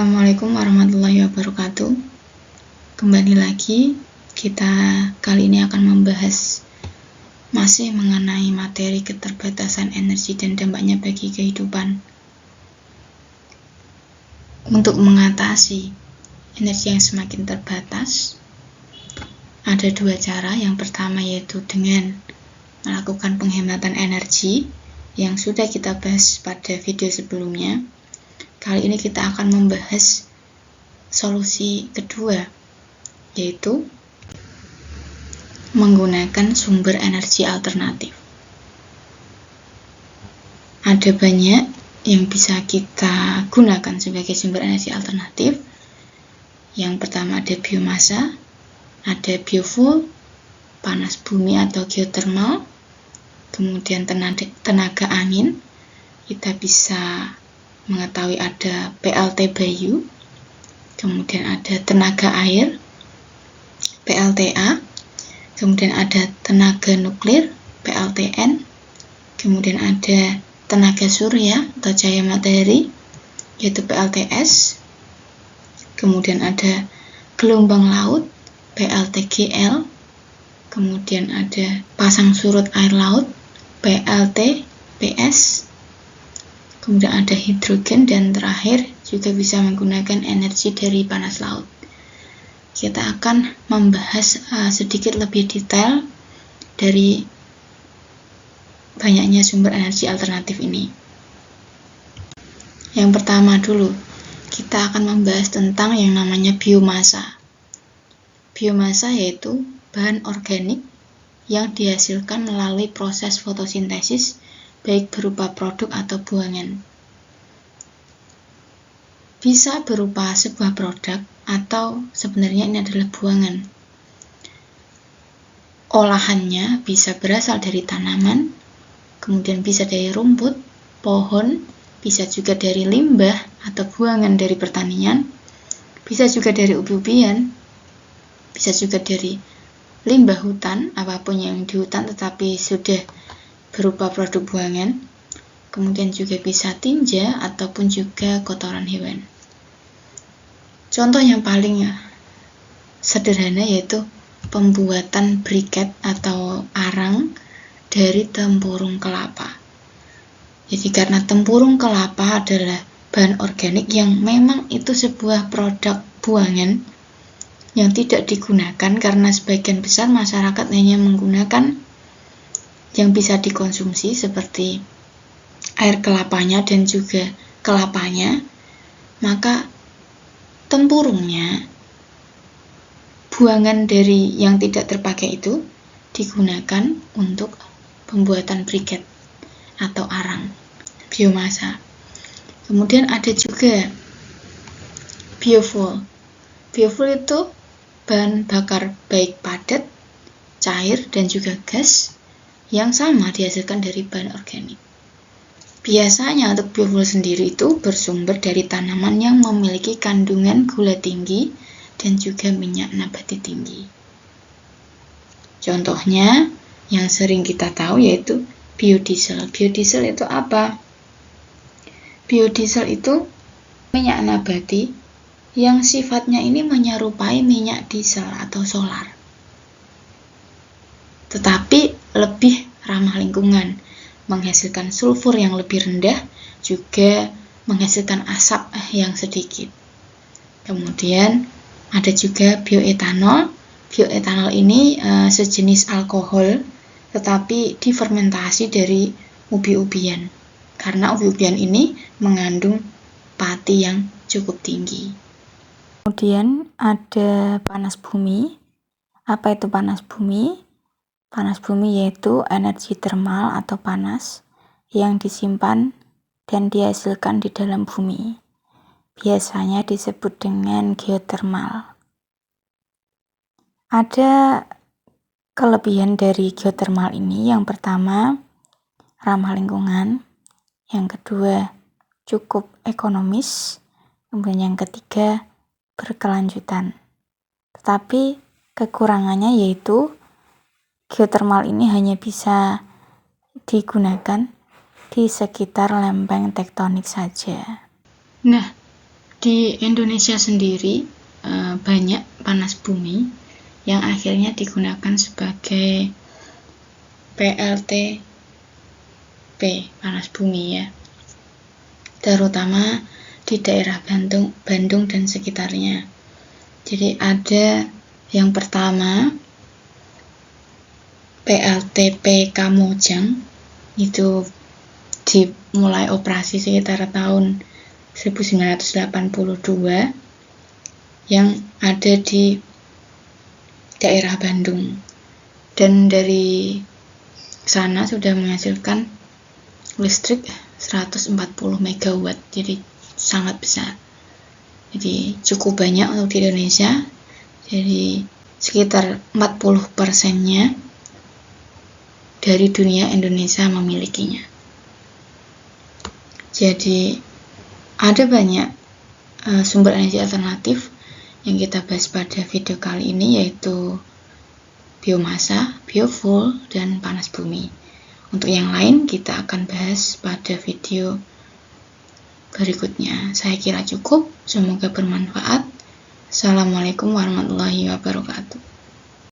Assalamualaikum warahmatullahi wabarakatuh. Kembali lagi, kita kali ini akan membahas masih mengenai materi keterbatasan energi dan dampaknya bagi kehidupan. Untuk mengatasi energi yang semakin terbatas, ada dua cara. Yang pertama yaitu dengan melakukan penghematan energi yang sudah kita bahas pada video sebelumnya. Kali ini kita akan membahas solusi kedua, yaitu menggunakan sumber energi alternatif. Ada banyak yang bisa kita gunakan sebagai sumber energi alternatif. Yang pertama ada biomasa, ada biofuel, panas bumi atau geothermal, kemudian tenaga angin. Kita bisa mengetahui ada PLT Bayu, kemudian ada tenaga air, PLTA, kemudian ada tenaga nuklir, PLTN, kemudian ada tenaga surya atau cahaya matahari, yaitu PLTS, kemudian ada gelombang laut, PLTGL, kemudian ada pasang surut air laut, PLTPS, kemudian ada hidrogen, dan terakhir juga bisa menggunakan energi dari panas laut. Kita akan membahas sedikit lebih detail dari banyaknya sumber energi alternatif ini. Yang pertama dulu, kita akan membahas tentang yang namanya biomasa. Biomasa yaitu bahan organik yang dihasilkan melalui proses fotosintesis, baik berupa produk atau buangan. Bisa berupa sebuah produk atau sebenarnya ini adalah buangan. Olahannya bisa berasal dari tanaman, kemudian bisa dari rumput, pohon, bisa juga dari limbah atau buangan dari pertanian, bisa juga dari ubi-ubian, bisa juga dari limbah hutan, apapun yang di hutan tetapi sudah berupa produk buangan, kemudian juga bisa tinja ataupun juga kotoran hewan. Contoh yang paling sederhana yaitu pembuatan briket atau arang dari tempurung kelapa. Jadi karena tempurung kelapa adalah bahan organik yang memang itu sebuah produk buangan yang tidak digunakan karena sebagian besar masyarakat hanya menggunakan yang bisa dikonsumsi seperti air kelapanya dan juga kelapanya, maka tempurungnya, buangan dari yang tidak terpakai itu digunakan untuk pembuatan briket atau arang biomasa. Kemudian ada juga biofuel. Biofuel itu bahan bakar baik padat, cair, dan juga gas yang sama dihasilkan dari bahan organik. Biasanya untuk biofuel sendiri itu bersumber dari tanaman yang memiliki kandungan gula tinggi dan juga minyak nabati tinggi. Contohnya yang sering kita tahu yaitu biodiesel. Biodiesel itu apa? Biodiesel itu minyak nabati yang sifatnya ini menyerupai minyak diesel atau solar, tetapi lebih ramah lingkungan, menghasilkan sulfur yang lebih rendah, juga menghasilkan asap yang sedikit. Kemudian ada juga bioetanol. Bioetanol ini sejenis alkohol, tetapi difermentasi dari ubi-ubian, karena ubi-ubian ini mengandung pati yang cukup tinggi. Kemudian ada panas bumi. Apa itu panas bumi? Panas bumi yaitu energi termal atau panas yang disimpan dan dihasilkan di dalam bumi. Biasanya disebut dengan geothermal. Ada kelebihan dari geothermal ini. Yang pertama, ramah lingkungan. Yang kedua, cukup ekonomis. Kemudian yang ketiga, berkelanjutan. Tetapi kekurangannya yaitu geothermal ini hanya bisa digunakan di sekitar lempeng tektonik saja. Nah, Di Indonesia sendiri banyak panas bumi yang akhirnya digunakan sebagai PLTP, panas bumi ya, terutama di daerah Bandung dan sekitarnya. Jadi ada yang pertama PLTP Kamojang, itu dimulai operasi sekitar tahun 1982 yang ada di daerah Bandung, dan dari sana sudah menghasilkan listrik 140 MW, jadi sangat besar. Jadi cukup banyak untuk di Indonesia. Jadi sekitar 40%-nya dari dunia Indonesia memilikinya. Jadi ada banyak sumber energi alternatif yang kita bahas pada video kali ini, yaitu biomasa, biofuel, dan panas bumi. Untuk yang lain kita akan bahas pada video berikutnya. Saya kira cukup, semoga bermanfaat. Assalamualaikum warahmatullahi wabarakatuh.